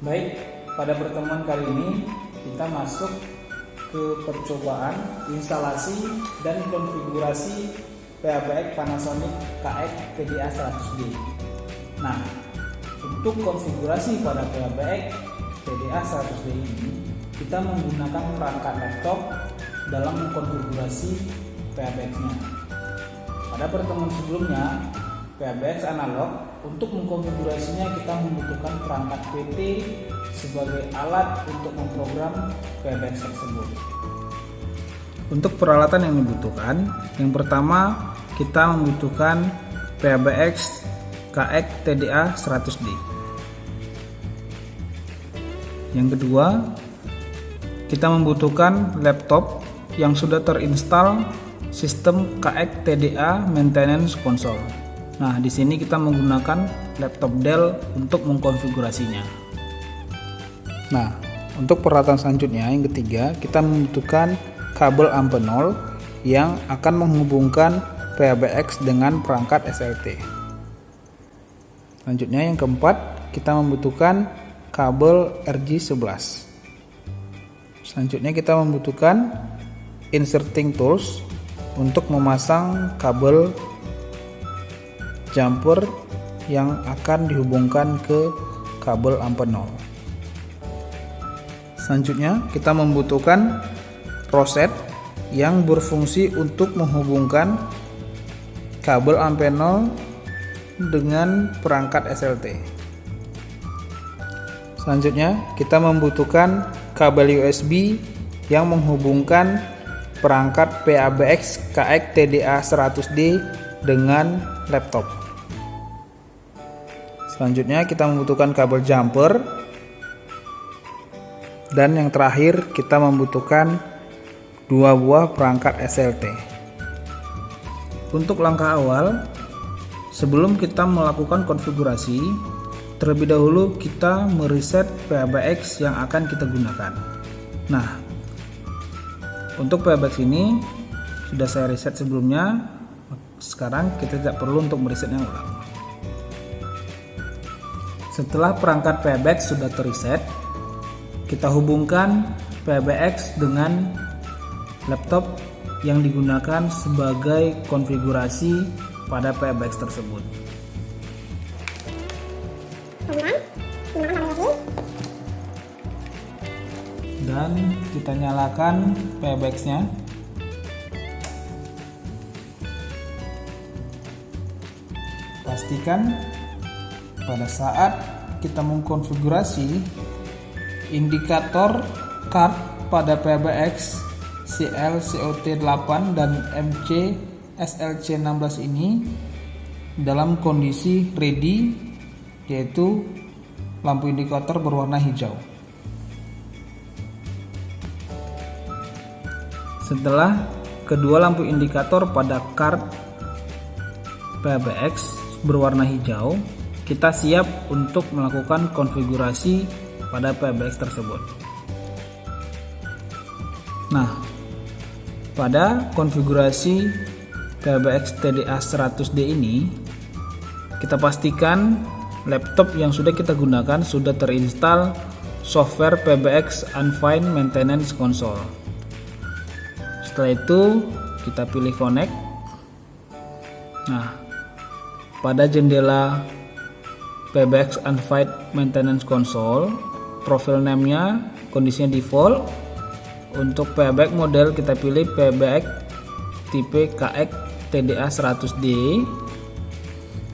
Baik, pada pertemuan kali ini kita masuk ke percobaan instalasi dan konfigurasi PABX Panasonic KX TDA 100D. Nah, untuk konfigurasi pada PABX TDA 100D ini, kita menggunakan perangkat laptop dalam mengkonfigurasi PABX-nya. Pada pertemuan sebelumnya, PABX analog, untuk mengkonfigurasinya kita membutuhkan perangkat PT sebagai alat untuk memprogram PABX tersebut. Untuk peralatan yang dibutuhkan, yang pertama kita membutuhkan PABX KX TDA 100D. Yang kedua, kita membutuhkan laptop yang sudah terinstall sistem KX TDA Maintenance Console. Nah, di sini kita menggunakan laptop Dell untuk mengkonfigurasinya. Nah, untuk peralatan selanjutnya yang ketiga, kita membutuhkan kabel AMP0 yang akan menghubungkan PABX dengan perangkat SLT. Selanjutnya yang keempat, kita membutuhkan kabel RJ11. Selanjutnya kita membutuhkan inserting tools untuk memasang kabel jumper yang akan dihubungkan ke kabel AMP0. Selanjutnya kita membutuhkan roset yang berfungsi untuk menghubungkan kabel AMP0 dengan perangkat SLT. Selanjutnya kita membutuhkan kabel USB yang menghubungkan perangkat PABX KX TDA 100D dengan laptop. Selanjutnya kita membutuhkan kabel jumper, dan yang terakhir kita membutuhkan 2 buah perangkat SLT. Untuk langkah awal, sebelum kita melakukan konfigurasi, terlebih dahulu kita mereset PABX yang akan kita gunakan. Nah, untuk PABX ini sudah saya reset sebelumnya, sekarang kita tidak perlu untuk meresetnya ulang. Setelah perangkat PABX sudah terreset, kita hubungkan PABX dengan laptop yang digunakan sebagai konfigurasi pada PABX tersebut. Dan kita nyalakan PABX-nya. Pastikan pada saat kita mengkonfigurasi indikator card pada PABX CL COT8 dan MC SLC16 ini dalam kondisi ready, yaitu lampu indikator berwarna hijau. Setelah kedua lampu indikator pada card PABX berwarna hijau, kita siap untuk melakukan konfigurasi pada PABX tersebut. Nah, pada konfigurasi PABX TDA 100D ini, kita pastikan laptop yang sudah kita gunakan sudah terinstall software PABX Unifying Maintenance Console. Setelah itu kita pilih connect. Nah, pada jendela PABX Unifying Maintenance Console, profile name-nya kondisinya default. Untuk PABX model kita pilih PABX tipe KX TDA 100D.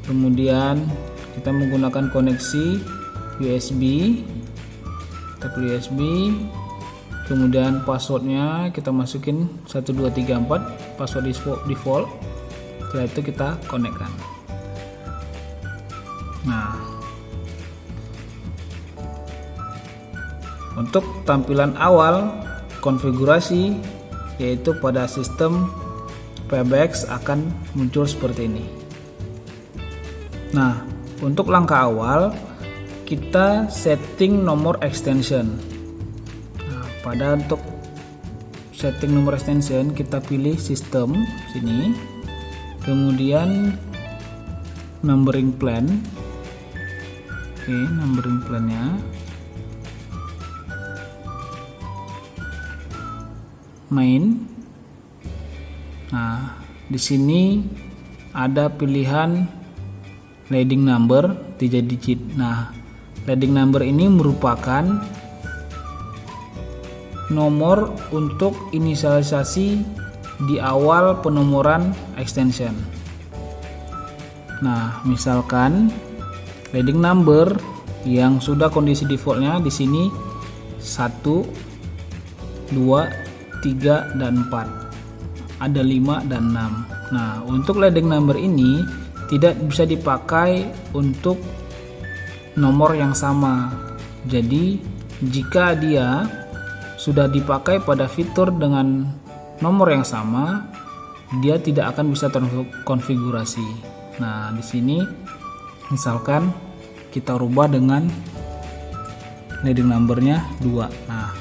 Kemudian kita menggunakan koneksi USB. Kita pilih USB. Kemudian passwordnya kita masukin 1234, password default. Setelah itu kita konekkan. Nah, untuk tampilan awal konfigurasi, yaitu pada sistem PABX akan muncul seperti ini. Nah, untuk langkah awal kita setting nomor extension. Nah, pada untuk setting nomor extension kita pilih sistem sini, kemudian numbering plan. Oke, numbering plannya main. Nah, di sini ada pilihan leading number 3 digit. Nah, leading number ini merupakan nomor untuk inisialisasi di awal penomoran extension. Nah, misalkan leading number yang sudah kondisi defaultnya di sini 1, 2, 3, dan 4. Ada 5 dan 6. Nah, untuk leading number ini tidak bisa dipakai untuk nomor yang sama. Jadi, jika dia sudah dipakai pada fitur dengan nomor yang sama, dia tidak akan bisa terkonfigurasi. Nah, di sini misalkan kita rubah dengan leading numbernya 2. Nah,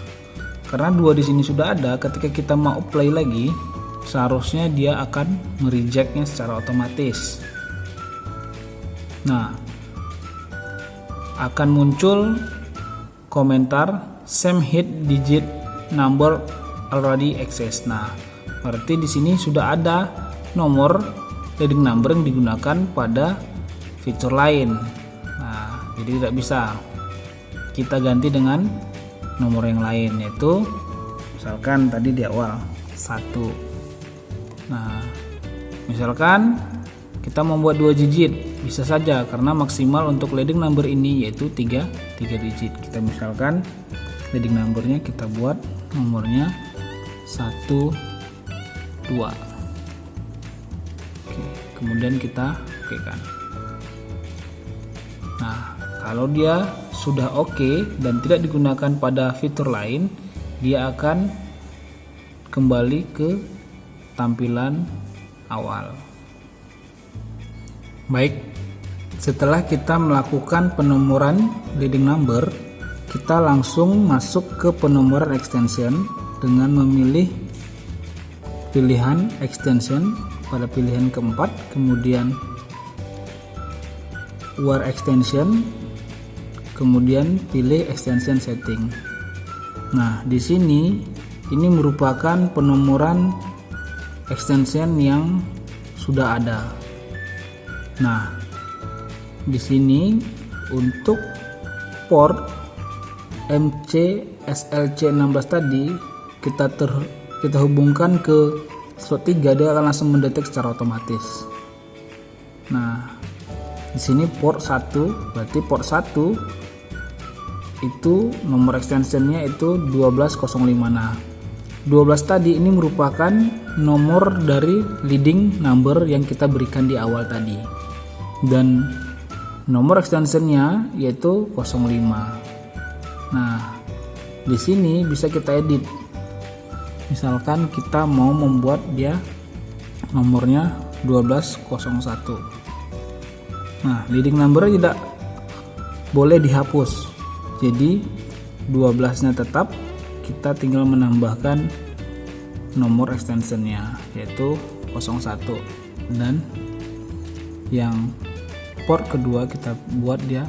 karena 2 di sini sudah ada, ketika kita mau play lagi, seharusnya dia akan merejectnya secara otomatis. Nah, akan muncul komentar same hit digit number already accessed. Nah, berarti di sini sudah ada nomor leading number yang digunakan pada fitur lain. Nah, jadi tidak bisa kita ganti dengan nomor yang lain, yaitu misalkan tadi di awal 1. Nah, misalkan kita membuat 2 digit, bisa saja karena maksimal untuk leading number ini yaitu 3 digit. Kita misalkan leading numbernya kita buat nomornya 1, 2. Oke, kemudian kita okekan. Nah, kalau dia sudah oke dan tidak digunakan pada fitur lain, dia akan kembali ke tampilan awal. Baik, setelah kita melakukan penomoran leading number, kita langsung masuk ke penomoran extension dengan memilih pilihan extension pada pilihan keempat, kemudian where extension, kemudian pilih extension setting. Nah, di sini ini merupakan penomoran extension yang sudah ada. Nah, di sini untuk port MC SLC16 tadi kita hubungkan ke slot 3, dia akan langsung mendetek secara otomatis. Nah, di sini port 1, berarti port 1 itu nomor extensionnya itu 1205. Nah, 12 tadi ini merupakan nomor dari leading number yang kita berikan di awal tadi, dan nomor extensionnya yaitu 05. Nah, di sini bisa kita edit. Misalkan kita mau membuat dia nomornya 1201. Nah, leading number tidak boleh dihapus. Jadi 12-nya tetap, kita tinggal menambahkan nomor extensionnya yaitu 01, dan yang port kedua kita buat dia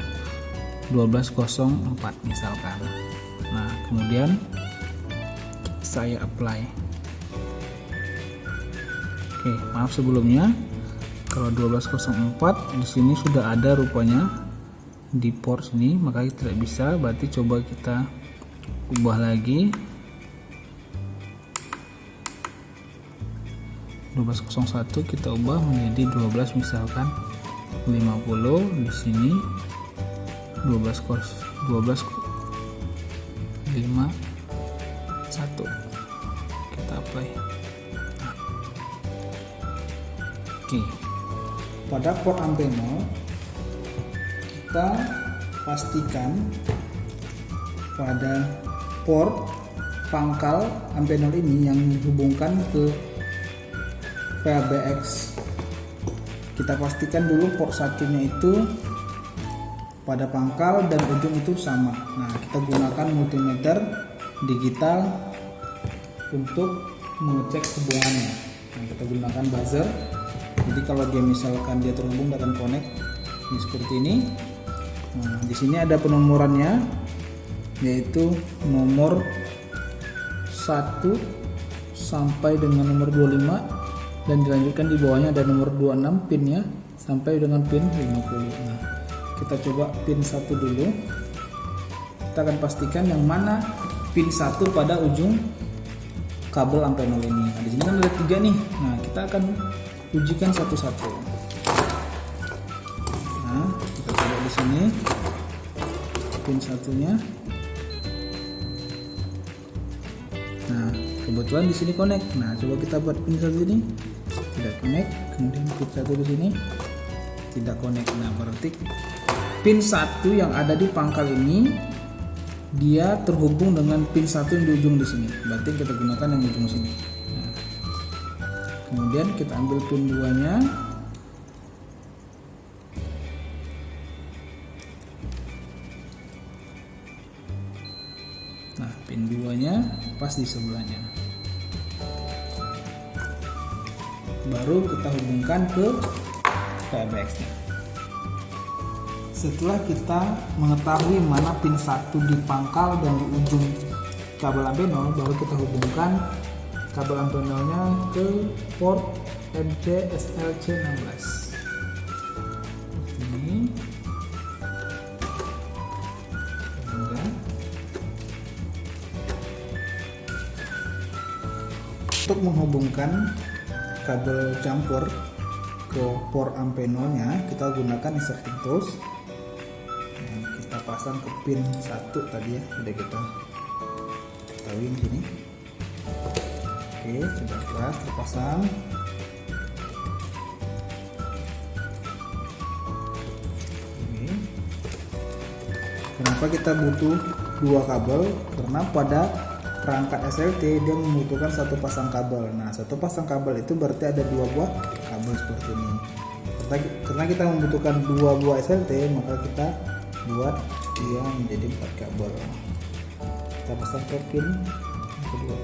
1204 misalkan. Nah, kemudian saya apply. Oke, maaf sebelumnya, kalau 1204 di sini sudah ada rupanya di port sini, maka tidak bisa, berarti coba kita ubah lagi. 1201 kita ubah menjadi 12 misalkan 50, di sini 1251 kita apply. Oke, pada port AMP0 kita pastikan pada port pangkal AMP0 ini yang dihubungkan ke PABX, kita pastikan dulu port satunya itu pada pangkal dan ujung itu sama. Nah, kita gunakan multimeter digital untuk mengecek hubungannya. Nah, kita gunakan buzzer. Jadi kalau dia misalkan dia terhubung dengan connect ini seperti ini. Nah, di sini ada penomorannya yaitu nomor 1, sampai dengan nomor 25 dan dilanjutkan di bawahnya ada nomor 26 pinnya sampai dengan pin 50. Nah, kita coba pin 1 dulu. Kita akan pastikan yang mana pin 1 pada ujung kabel Amphenol ini. Nah, di sini kan ada 3 nih. Nah, kita akan ujikan satu-satu. Nah, kita coba di sini pin 1-nya. Nah, kebetulan di sini connect. Nah, coba kita buat pin 1 ini tidak connect, kemudian pin 1 di sini tidak connect. Nah, berarti pin 1 yang ada di pangkal ini dia terhubung dengan pin 1 yang di ujung di sini. Berarti kita gunakan yang di ujung sini. Nah, kemudian kita ambil pin 2-nya. Nah, pin 2-nya pas di sebelahnya. Baru kita hubungkan ke PBX-nya. Setelah kita mengetahui mana pin 1 di pangkal dan di ujung kabel Amphenol, baru kita hubungkan kabel Amphenolnya ke port MC SLC16. Ini. Untuk menghubungkan kabel jumper ke port Amphenolnya, kita gunakan inserting tools. Kita pasang ke pin 1 tadi ya, sudah kita ketahui di sini. Oke, sudah keras terpasang. Oke. Kenapa kita butuh 2 kabel? Karena pada perangkat SLT dia membutuhkan 1 pasang kabel. Nah, 1 pasang kabel itu berarti ada 2 buah kabel seperti ini. Karena kita membutuhkan 2 buah SLT, maka kita buat dia menjadi 4 kabel. Kita pasang ke pin kedua.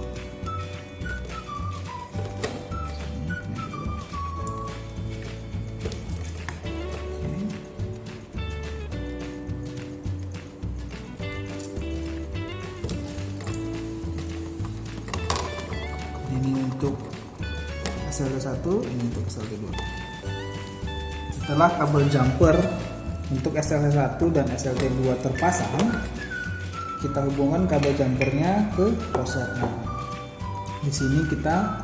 Ini untuk SLT1, ini untuk SLT2. Setelah kabel jumper untuk SLT1 dan SLT2 terpasang, kita hubungkan kabel jumpernya ke rosetnya. Di sini kita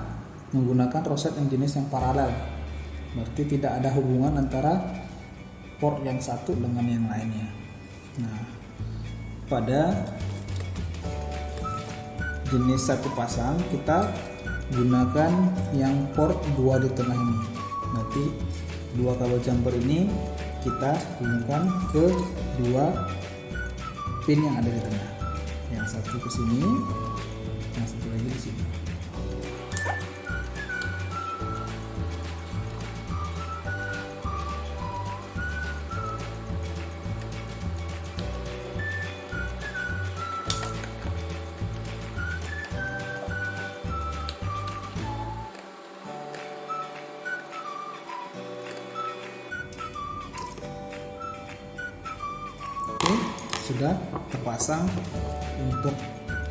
menggunakan roset yang jenis yang paralel, berarti tidak ada hubungan antara port yang satu dengan yang lainnya. Nah, pada jenis 1 pasang kita gunakan yang port 2 di tengah ini. Nanti 2 kabel jumper ini kita hubungkan ke 2 pin yang ada di tengah. Yang satu ke sini, yang satu lagi di sini. Sudah terpasang untuk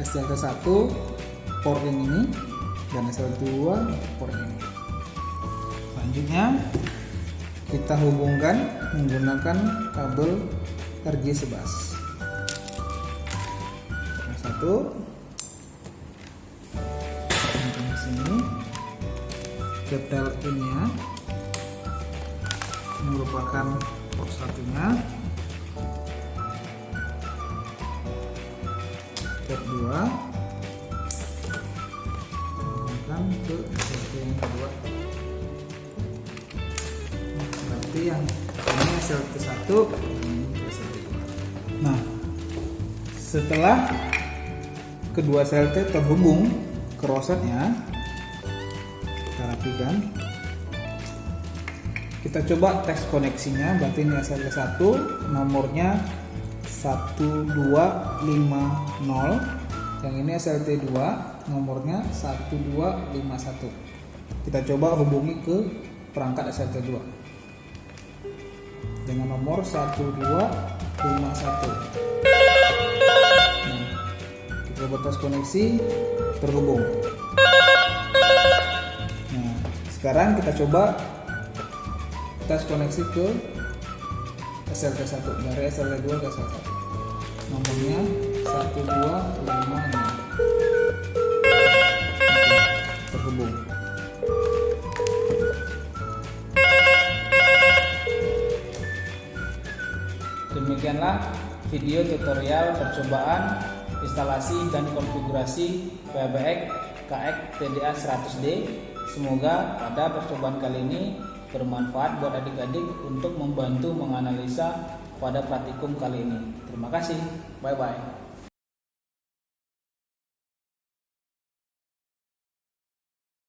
SLT1 port yang ini dan SLT2 port yang ini. Selanjutnya kita hubungkan menggunakan kabel RJ11. Yang satu di sini ketel in-nya merupakan port satunya. Step 2 hubungkan ke SLT yang kedua. Berarti yang ini SLT1, ini SLT2. Nah, setelah kedua SLT terhubung ke rosetnya, kita rapikan. Kita coba tes koneksinya. Berarti ini SLT1, nomornya 1250, yang ini SLT2 nomornya 1251. Kita coba hubungi ke perangkat SLT2 dengan nomor 1251. Nah, kita coba tes koneksi, terhubung. Sekarang kita coba tes koneksi ke SLT1 dari SLT2 ke SLT1. Nomornya 1256. Terhubung. Demikianlah video tutorial percobaan instalasi dan konfigurasi PBX KX TDA 100D. Semoga pada percobaan kali ini bermanfaat buat adik-adik untuk membantu menganalisa pada praktikum kali ini. Terima kasih. Bye-bye.